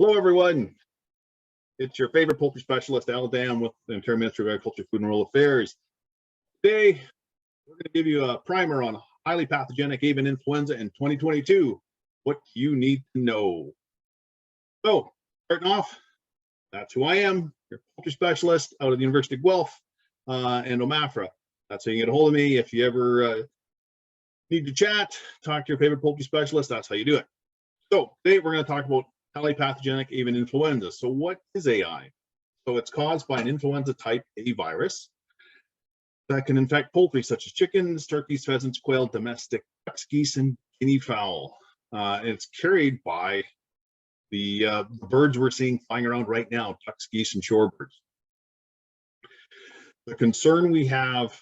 Hello, everyone. It's your favorite poultry specialist, Al Dam, with the Ontario Ministry of Agriculture, Food and Rural Affairs. Today, we're going to give you a primer on highly pathogenic avian influenza in 2022. What you need to know. So, starting off, that's who I am, your poultry specialist out of the University of Guelph and OMAFRA. That's how you get a hold of me. If you ever need to chat, talk to your favorite poultry specialist, that's how you do it. So, today we're going to talk about highly pathogenic avian influenza. So what is AI? So it's caused by an influenza type A virus that can infect poultry such as chickens, turkeys, pheasants, quail, domestic ducks, geese, and guinea fowl. And it's carried by the birds we're seeing flying around right now, ducks, geese, and shorebirds. The concern we have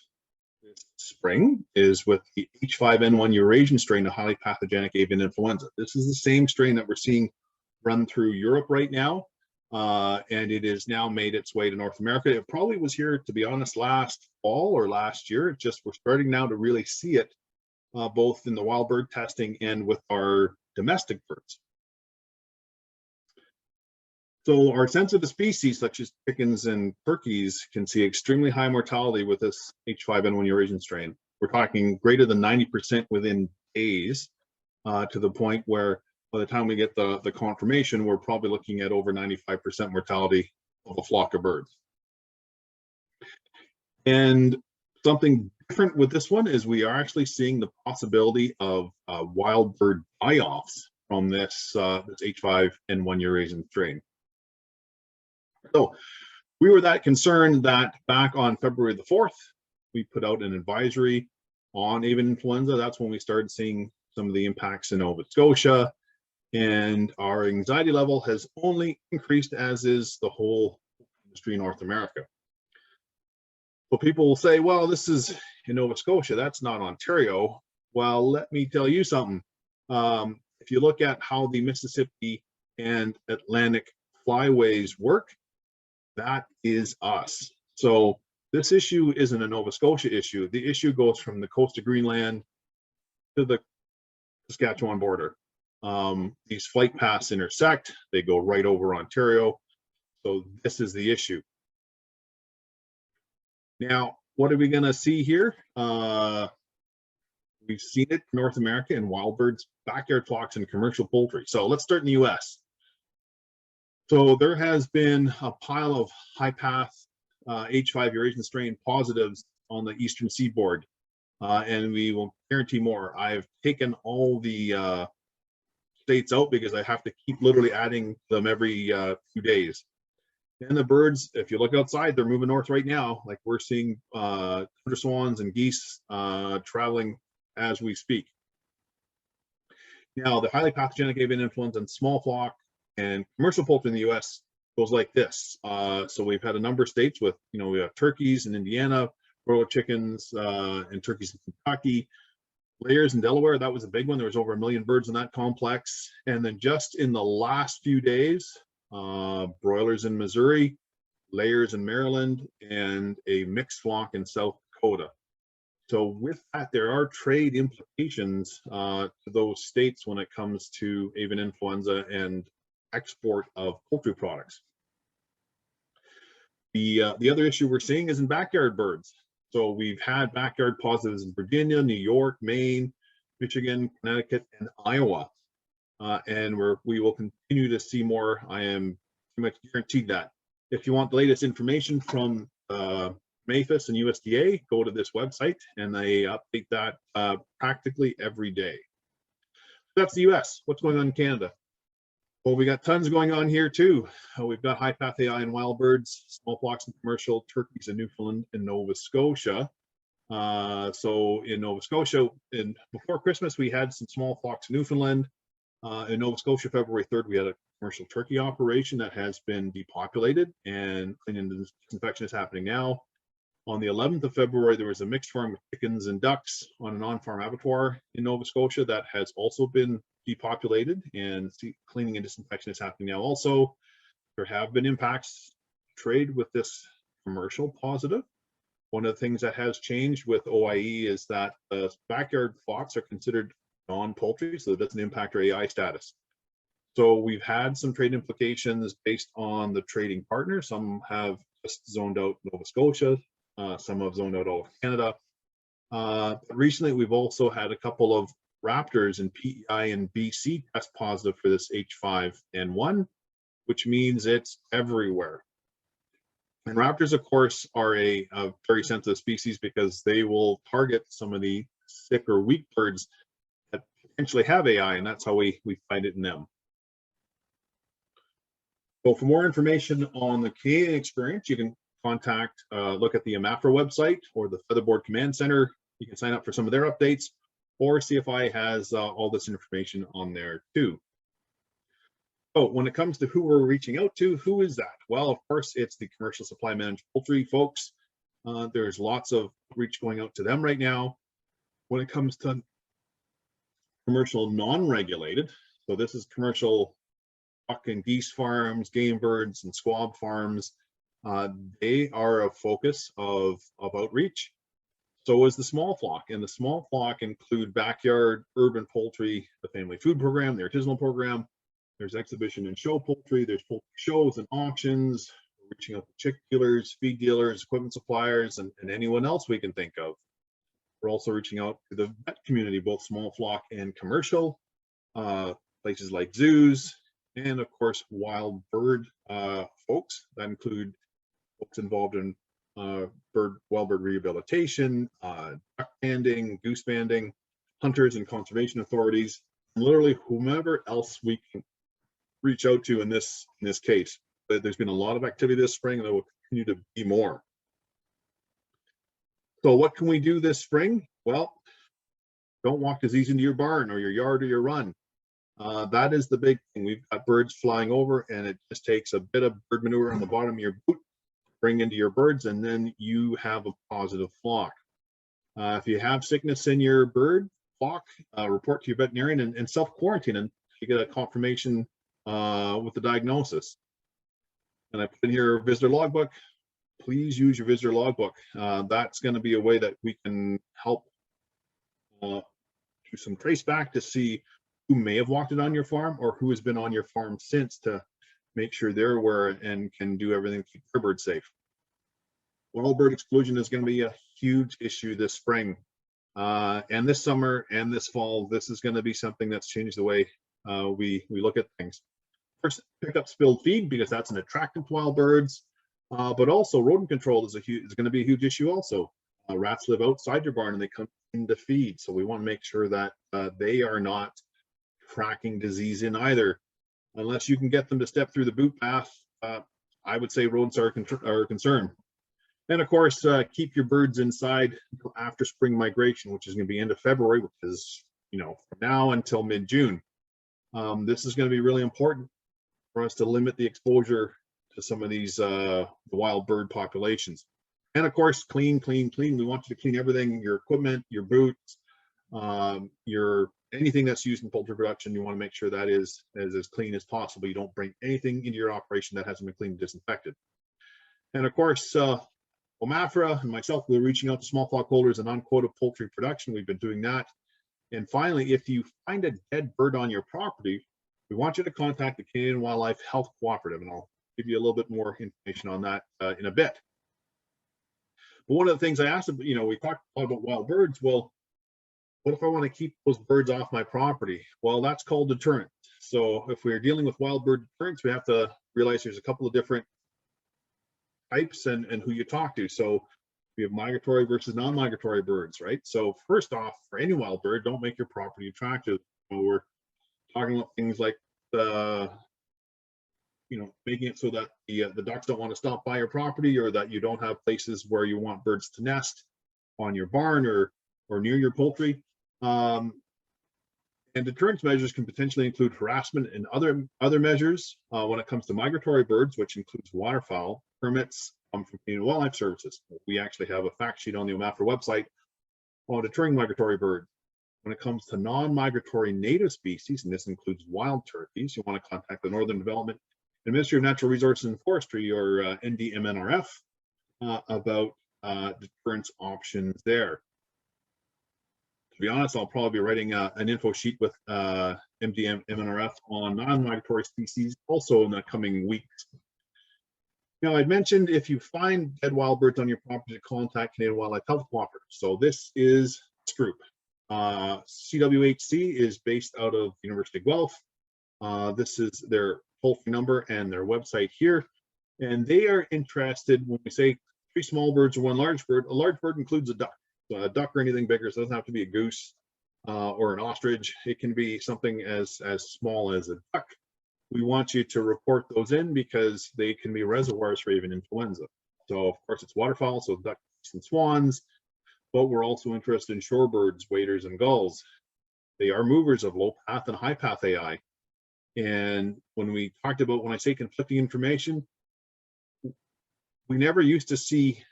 this spring is with the H5N1 Eurasian strain of highly pathogenic avian influenza. This is the same strain that we're seeing run through Europe right now, and it has now made its way to North America. It probably was here, to be honest, last fall or last year. It's just we're starting now to really see it both in the wild bird testing and with our domestic birds. So our sensitive species, such as chickens and turkeys, can see extremely high mortality with this H5N1 Eurasian strain. We're talking greater than 90% within days, to the point where by the time we get the confirmation, we're probably looking at over 95% mortality of a flock of birds. And something different with this one is we are actually seeing the possibility of wild bird die-offs from this H5N1 Eurasian strain. So we were that concerned that back on February the 4th, we put out an advisory on avian influenza. That's when we started seeing some of the impacts in Nova Scotia. And our anxiety level has only increased, as is the whole industry in North America. So people will say, well, this is in Nova Scotia, that's not Ontario. Well, let me tell you something. If you look at how the Mississippi and Atlantic flyways work, that is us. So this issue isn't a Nova Scotia issue. The issue goes from the coast of Greenland to the Saskatchewan border. These flight paths intersect, they go right over Ontario. So this is the issue. Now, what are we going to see here? We've seen it in North America in wild birds, backyard flocks, and commercial poultry. So let's start in the US. So there has been a pile of high path H5 Eurasian strain positives on the eastern seaboard, and we will guarantee more. I've taken all the states out because I have to keep literally adding them every few days. And the birds, if you look outside, they're moving north right now. Like we're seeing tundra swans and geese traveling as we speak. Now, the highly pathogenic avian influenza in small flock and commercial poultry in the US goes like this. So we've had a number of states with, we have turkeys in Indiana, broiler chickens and turkeys in Kentucky. Layers in Delaware, that was a big one. There was over 1 million birds in that complex. And then just in the last few days, broilers in Missouri, layers in Maryland, and a mixed flock in South Dakota. So with that, there are trade implications to those states when it comes to avian influenza and export of poultry products. The other issue we're seeing is in backyard birds. So we've had backyard positives in Virginia, New York, Maine, Michigan, Connecticut, and Iowa. And we will continue to see more. I am pretty much guaranteed that. If you want the latest information from MAPHIS and USDA, go to this website, and they update that practically every day. That's the US. What's going on in Canada? Well, we got tons going on here too. We've got high path AI in wild birds, small flocks and commercial, turkeys in Newfoundland and Nova Scotia. So in Nova Scotia, before Christmas, we had some small flocks in Newfoundland. In Nova Scotia, February 3rd, we had a commercial turkey operation that has been depopulated, and cleaning and disinfection is happening now. On the 11th of February, there was a mixed farm with chickens and ducks on an on-farm abattoir in Nova Scotia that has also been depopulated, and cleaning and disinfection is happening now also. There have been impacts trade with this commercial positive. One of the things that has changed with OIE is that backyard flocks are considered non-poultry, so it doesn't impact our AI status. So we've had some trade implications based on the trading partner. Some have just zoned out Nova Scotia, some have zoned out all of Canada. But recently, we've also had a couple of raptors in PEI and BC test positive for this H5N1, which means it's everywhere. And raptors, of course, are a very sensitive species because they will target some of the sick or weak birds that potentially have AI, and that's how we find it in them. So for more information on the Canadian experience, you can look at the OMAFRA website or the Featherboard Command Center. You can sign up for some of their updates, or CFI has all this information on there too. So when it comes to who we're reaching out to, who is that? Well, of course, it's the commercial supply managed poultry folks. There's lots of reach going out to them right now. When it comes to commercial non-regulated, so this is commercial duck and geese farms, game birds, and squab farms. They are a focus of outreach. So is the small flock, and the small flock include backyard, urban poultry, the family food program, the artisanal program. There's exhibition and show poultry. There's poultry shows and auctions. We're reaching out to chick dealers, feed dealers, equipment suppliers, and anyone else we can think of. We're also reaching out to the vet community, both small flock and commercial, places like zoos, and of course, wild bird folks. That include folks involved in wild bird rehabilitation, duck banding, goose banding, hunters and conservation authorities, and literally whomever else we can reach out to in this case. But there's been a lot of activity this spring, and there will continue to be more. So what can we do this spring? Well, don't walk disease into your barn or your yard or your run. That is the big thing. We've got birds flying over, and it just takes a bit of bird manure on the bottom of your boot, bring into your birds, and then you have a positive flock. If you have sickness in your bird flock, report to your veterinarian and self-quarantine, and you get a confirmation with the diagnosis. And I put in here visitor logbook. Please use your visitor logbook. That's going to be a way that we can help do some trace back to see who may have walked it on your farm or who has been on your farm since, to make sure they're aware and can do everything to keep their birds safe. Wild bird exclusion is going to be a huge issue this spring, and this summer and this fall. This is going to be something that's changed the way we look at things. First, pick up spilled feed, because that's an attractant to wild birds, but also rodent control is going to be a huge issue also. Rats live outside your barn and they come into feed, so we want to make sure that they are not tracking disease in either. Unless you can get them to step through the boot path, I would say rodents are a concern. And of course, keep your birds inside until after spring migration, which is going to be end of February, which is, from now until mid-June. This is going to be really important for us to limit the exposure to some of these wild bird populations. And of course, clean. We want you to clean everything: your equipment, your boots, your anything that's used in poultry production. You want to make sure that is as clean as possible. You don't bring anything into your operation that hasn't been cleaned and disinfected. And of course, OMAFRA and myself, we're reaching out to small flock holders and unquoted poultry production. We've been doing that. And finally, if you find a dead bird on your property, we want you to contact the Canadian Wildlife Health Cooperative, and I'll give you a little bit more information on that in a bit. But one of the things I asked, we talked about wild birds. Well, what if I want to keep those birds off my property? Well, that's called deterrent. So if we're dealing with wild bird deterrence, we have to realize there's a couple of different types and who you talk to. So we have migratory versus non-migratory birds, right? So first off, for any wild bird, don't make your property attractive. We're talking about things like making it so that the ducks don't want to stop by your property, or that you don't have places where you want birds to nest on your barn or near your poultry. And deterrence measures can potentially include harassment and other measures. When it comes to migratory birds, which includes waterfowl, permits from Canadian Wildlife Services. We actually have a fact sheet on the OMAFRA website on deterring migratory birds. When it comes to non-migratory native species, and this includes wild turkeys, you want to contact the Northern Development and Ministry of Natural Resources and Forestry, or NDMNRF, about deterrence options there. To be honest, I'll probably be writing an info sheet with MNRF on non-migratory species also in the coming weeks. Now, I'd mentioned if you find dead wild birds on your property, to contact Canadian Wildlife Health Cooperative. So this is this group. CWHC is based out of the University of Guelph. This is their toll-free number and their website here. And they are interested when we say 3 small birds or 1 large bird. A large bird includes a duck. So a duck or anything bigger, so it doesn't have to be a goose or an ostrich. It can be something as small as a duck. We want you to report those in because they can be reservoirs for avian influenza. So of course it's waterfowl, so ducks and swans, but we're also interested in shorebirds, waders, and gulls. They are movers of low path and high path AI. And when we talked about, when I say conflicting information, we never used to see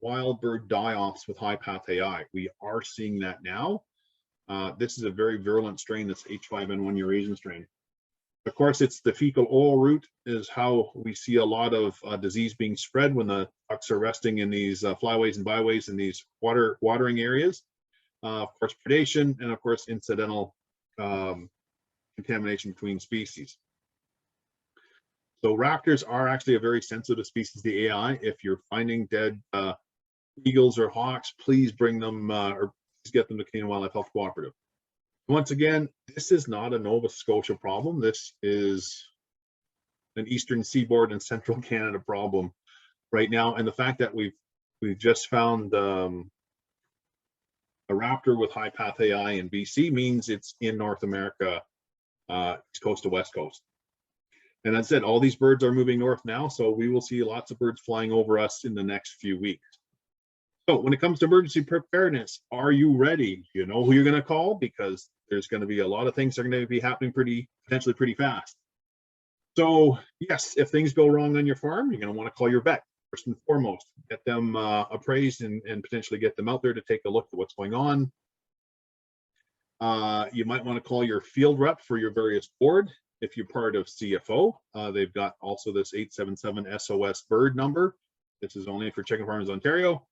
wild bird die-offs with high path AI. We are seeing that now. This is a very virulent strain, this H5N1 Eurasian strain. Of course, it's the fecal oil route is how we see a lot of disease being spread when the ducks are resting in these flyways and byways in these watering areas. Of course, predation, and of course, incidental contamination between species. So raptors are actually a very sensitive species to AI. If you're finding dead eagles or hawks, please bring them or please get them to Canadian Wildlife Health Cooperative. Once again, this is not a Nova Scotia problem. This is an Eastern Seaboard and Central Canada problem right now. And the fact that we've just found a raptor with high path AI in BC means it's in North America, East Coast to West Coast. And as I said, all these birds are moving north now, so we will see lots of birds flying over us in the next few weeks. So when it comes to emergency preparedness, are you ready? Do you know who you're going to call? Because there's going to be a lot of things that are going to be happening potentially pretty fast. So yes, if things go wrong on your farm, you're going to want to call your vet first and foremost. Get them appraised and potentially get them out there to take a look at what's going on. You might want to call your field rep for your various board. If you're part of CFO, they've got also this 877 SOS bird number. This is only for Chicken Farmers Ontario.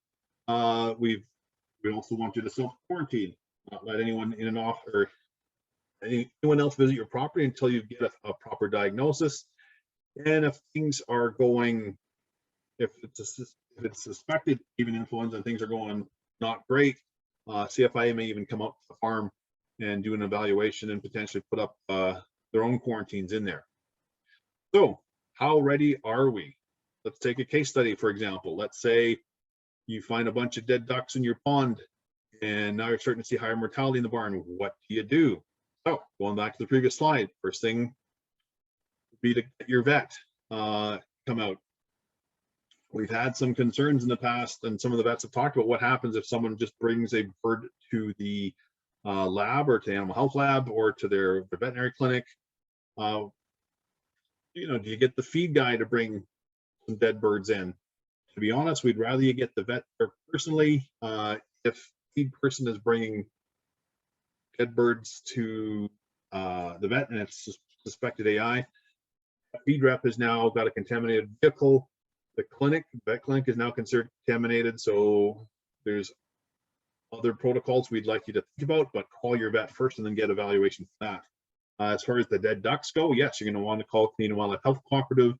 We also want you to self-quarantine, not let anyone in and off or anyone else visit your property until you get a proper diagnosis. And if things are going, if it's suspected even influenza and things are going not great, CFIA may even come out to the farm and do an evaluation and potentially put up their own quarantines in there. So how ready are we? Let's take a case study, for example. Let's say you find a bunch of dead ducks in your pond and now you're starting to see higher mortality in the barn. What do you do? So going back to the previous slide, first thing would be to get your vet come out. We've had some concerns in the past, and some of the vets have talked about what happens if someone just brings a bird to the lab or to the animal health lab or to their veterinary clinic. Do you get the feed guy to bring some dead birds in? To be honest, we'd rather you get the vet there personally. If feed person is bringing dead birds to the vet and it's suspected AI, a feed rep has now got a contaminated vehicle. The vet clinic is now considered contaminated, so there's other protocols we'd like you to think about, but call your vet first and then get evaluation for that. As far as the dead ducks go, yes, you're going to want to call Canadian Wildlife Health Cooperative.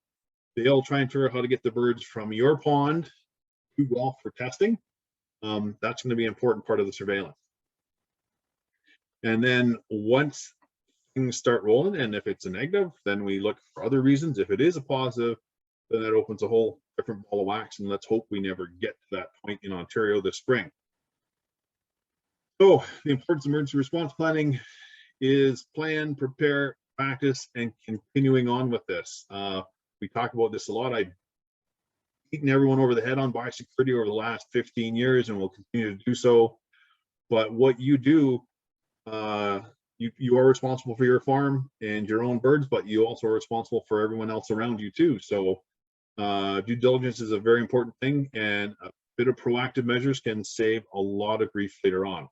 They'll try and figure out how to get the birds from your pond to Guelph for testing. That's going to be an important part of the surveillance. And then once things start rolling, and if it's a negative, then we look for other reasons. If it is a positive, then that opens a whole different ball of wax, and let's hope we never get to that point in Ontario this spring. So the importance of emergency response planning is plan, prepare, practice, and continuing on with this. We talk about this a lot. I've beaten everyone over the head on biosecurity over the last 15 years and will continue to do so. But what you do, you are responsible for your farm and your own birds, but you also are responsible for everyone else around you too. So due diligence is a very important thing, and a bit of proactive measures can save a lot of grief later on.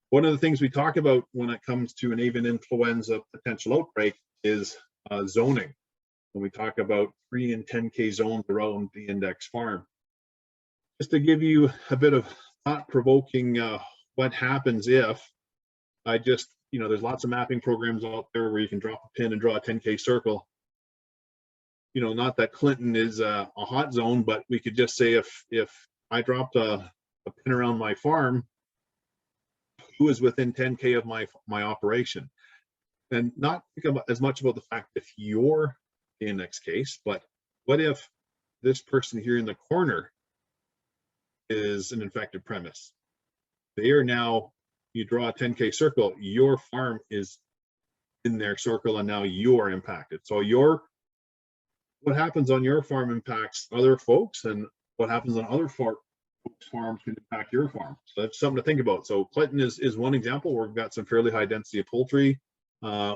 One of the things we talk about when it comes to an avian influenza potential outbreak is zoning. When we talk about 3 and 10K zones around the index farm. Just to give you a bit of thought-provoking what happens if I just, there's lots of mapping programs out there where you can drop a pin and draw a 10K circle. Not that Clinton is a hot zone, but we could just say if I dropped a pin around my farm, who is within 10K of my operation? And not think about as much about the fact if you're the index case, but what if this person here in the corner is an infected premise? They are now, you draw a 10K circle, your farm is in their circle and now you're impacted. So what happens on your farm impacts other folks, and what happens on other folks' farms can impact your farm. So that's something to think about. So Clinton is one example where we've got some fairly high density of poultry.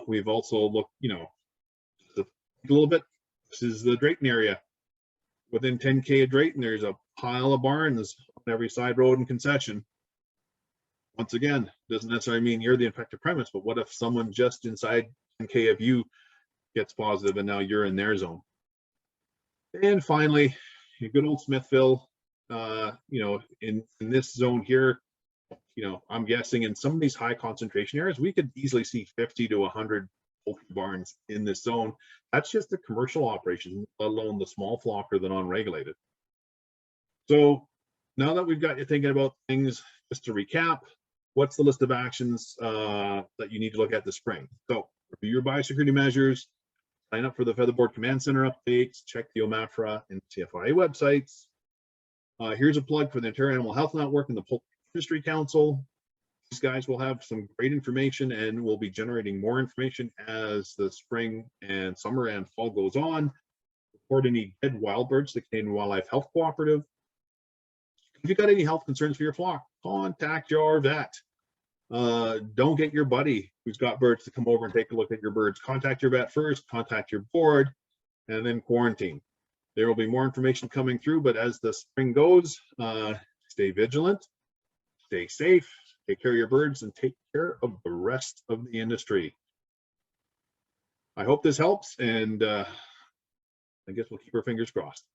We've also looked, a little bit, this is the Drayton area. Within 10K of Drayton, there's a pile of barns on every side road and concession. Once again, doesn't necessarily mean you're the infected premise, but what if someone just inside 10K of you gets positive and now you're in their zone? And finally, good old Smithville, in this zone here, I'm guessing in some of these high concentration areas, we could easily see 50 to 100 poultry barns in this zone. That's just the commercial operation, let alone the small flock or the non-regulated. So now that we've got you thinking about things, just to recap, what's the list of actions that you need to look at this spring? So review your biosecurity measures, sign up for the Feather Board Command Center updates, check the OMAFRA and CFIA websites. Here's a plug for the Ontario Animal Health Network and the Poultry Industry Council. These guys will have some great information and will be generating more information as the spring and summer and fall goes on. Report any dead wild birds to the Canadian Wildlife Health Cooperative. If you've got any health concerns for your flock, contact your vet. Don't get your buddy who's got birds to come over and take a look at your birds. Contact your vet first, contact your board, and then quarantine. There will be more information coming through, but as the spring goes, stay vigilant, stay safe, take care of your birds, and take care of the rest of the industry. I hope this helps, and I guess we'll keep our fingers crossed.